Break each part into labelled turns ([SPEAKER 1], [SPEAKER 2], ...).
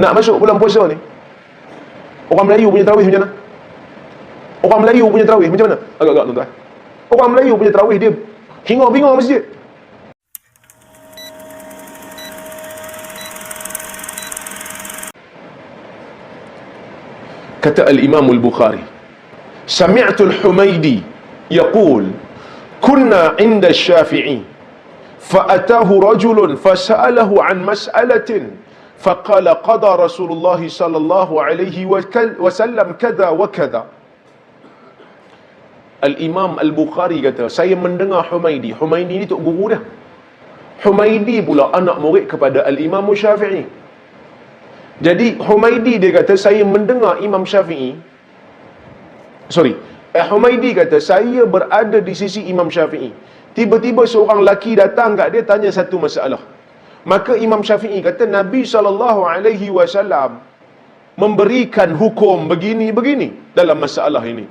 [SPEAKER 1] Nak masuk bulan puasa ni, orang Melayu punya tarawih macam mana? Orang Melayu punya tarawih macam mana? Agak-agak tuan-tuan. Orang Melayu punya tarawih dia hingar-bingar masjid. Kata Al-Imam Al-Bukhari, sami'tu Al-Humaydi yaqul kunna 'inda Asy-Syafi'i fa'atahu rajulun fasa'alahu 'an mas'alatin faqala qada Rasulullah sallallahu alaihi wasallam kadza wa kadza. Al-Imam Al-Bukhari kata, saya mendengar Humaydi. Humaydi ni tok guru dah. Humaydi pula anak murid kepada Al-Imam Syafi'i. Jadi Humaydi dia kata, saya mendengar Imam Syafi'i. Humaydi kata, saya berada di sisi Imam Syafi'i. Tiba-tiba seorang lelaki datang kat dia, tanya satu masalah. Maka Imam Syafi'i kata, Nabi SAW memberikan hukum begini-begini dalam masalah ini.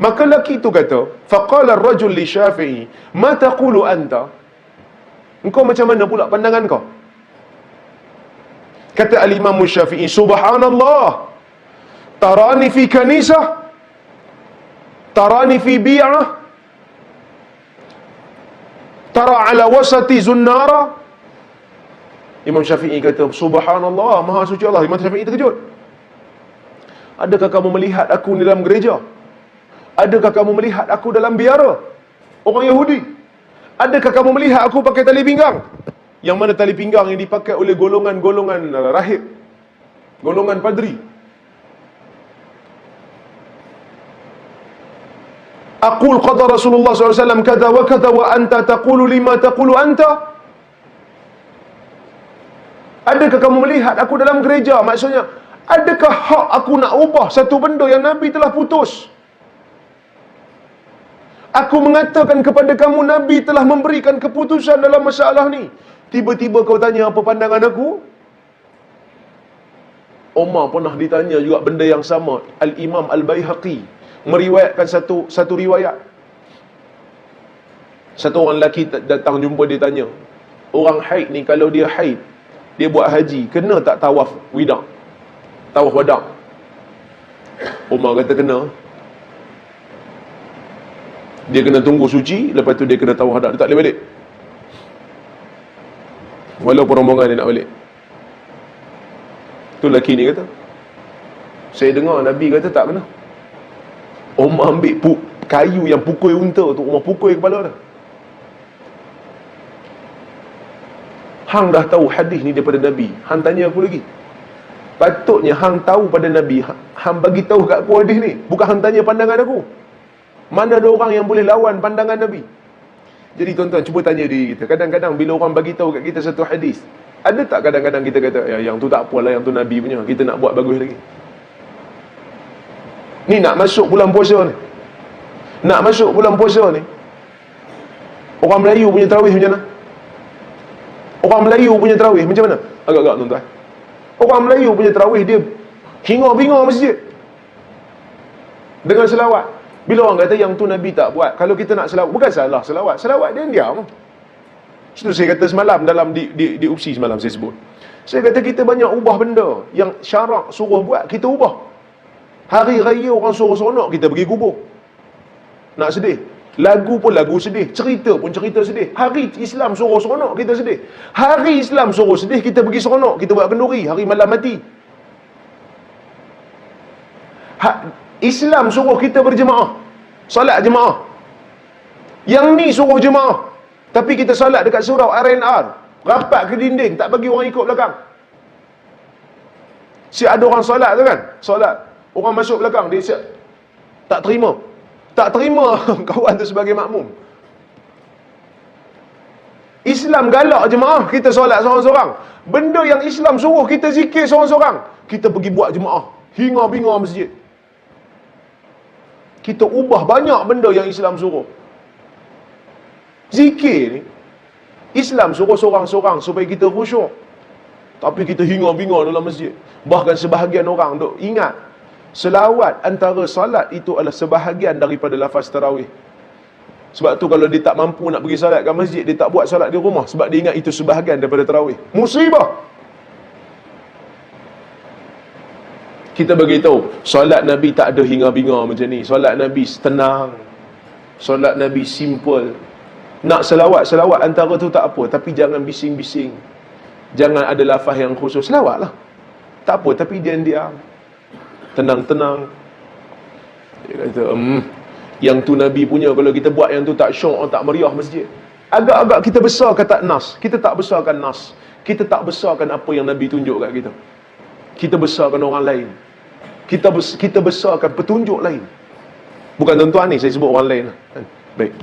[SPEAKER 1] Maka lelaki itu kata, faqala ar-rajul li Syafi'i, ma taqulu anta? Engkau macam mana pula pandangan kau? Kata Al-Imam Syafi'i, subhanallah, tarani fi kanisah, tarani fi bi'ah, tara ala wasati zunnara. Imam Syafi'i kata, subhanallah, maha suci Allah. Imam Syafi'i terkejut. Adakah kamu melihat aku di dalam gereja? Adakah kamu melihat aku dalam biara orang Yahudi? Adakah kamu melihat aku pakai tali pinggang? Yang mana tali pinggang yang dipakai oleh golongan-golongan rahib, golongan padri. Aqul qada Rasulullah SAW kata wa kata wa anta taqulu lima taqulu anta. Adakah kamu melihat aku dalam gereja? Maksudnya, adakah hak aku nak ubah satu benda yang Nabi telah putus? Aku mengatakan kepada kamu, Nabi telah memberikan keputusan dalam masalah ni. Tiba-tiba kau tanya apa pandangan aku? Umar pernah ditanya juga benda yang sama. Al-Imam Al-Baihaqi meriwayatkan satu riwayat. Satu orang lelaki datang jumpa, dia tanya, orang haid ni kalau dia haid, dia buat haji, kena tak tawaf wida'? Tawaf wada'? Umar kata kena. Dia kena tunggu suci, lepas tu dia kena tawaf wada'. Dia tak boleh balik, walaupun rombongan dia nak balik. Tu lelaki ni kata, saya dengar Nabi kata tak kena. Umar ambil kayu yang pukul unta tu, Umar pukul kepala dia. Hang dah tahu hadis ni daripada Nabi, hang tanya aku lagi? Patutnya hang tahu pada Nabi, hang bagi tahu kat aku hadis ni, bukan hang tanya pandangan aku. Mana ada orang yang boleh lawan pandangan Nabi? Jadi tuan-tuan, cuba tanya diri kita, kadang-kadang bila orang bagi tahu kat kita satu hadis, ada tak kadang-kadang kita kata, ya, yang tu tak apalah, yang tu Nabi punya, kita nak buat bagus lagi? Ni nak masuk bulan puasa ni, nak masuk bulan puasa ni, orang Melayu punya tarawih macam mana? Orang Melayu punya tarawih macam mana? Agak-agak tuan-tuan. Orang Melayu punya tarawih dia hingar-bingar masjid dengan selawat. Bila orang kata yang tu Nabi tak buat, kalau kita nak selawat, bukan salah selawat, selawat dia diam. Itu saya kata semalam dalam di opsi semalam saya sebut. Saya kata kita banyak ubah benda yang syarak suruh buat, kita ubah. Hari raya orang suruh seronok, kita pergi kubur. Nak sedih, lagu pun lagu sedih, cerita pun cerita sedih. Hari Islam suruh seronok, kita sedih. Hari Islam suruh sedih, kita pergi seronok, kita buat kenduri hari malam mati. Islam suruh kita berjemaah, solat jemaah. Yang ni suruh jemaah, tapi kita solat dekat surau RNR, rapat ke dinding, tak bagi orang ikut belakang. Siap ada orang solat tu kan, solat, orang masuk belakang, dia siap tak terima, tak terima kawan tu sebagai makmum. Islam galak jemaah, kita solat seorang-seorang. Benda yang Islam suruh kita zikir seorang-seorang, kita pergi buat jemaah, hingar-bingar masjid. Kita ubah banyak benda yang Islam suruh. Zikir ni Islam suruh seorang-seorang supaya kita khusyuk, tapi kita hingar-bingar dalam masjid. Bahkan sebahagian orang duk ingat selawat antara salat itu adalah sebahagian daripada lafaz tarawih. Sebab tu kalau dia tak mampu nak pergi salat kat masjid, dia tak buat salat di rumah, sebab dia ingat itu sebahagian daripada tarawih. Musibah. Kita beritahu, solat Nabi tak ada hingar-bingar macam ni. Solat Nabi tenang. Solat Nabi simple. Nak selawat antara tu tak apa, tapi jangan bising-bising. Jangan ada lafaz yang khusus. Selawatlah. Tak apa, tapi diam-diam. Tenang-tenang. Dia kata, yang tu Nabi punya, kalau kita buat yang tu tak syok, tak meriah masjid. Agak-agak kita besarkan tak nas. Kita tak besarkan nas. Kita tak besarkan apa yang Nabi tunjuk kat kita. Kita besarkan orang lain. Kita besarkan petunjuk lain. Bukan tuan-tuan ni, saya sebut orang lain. Baik.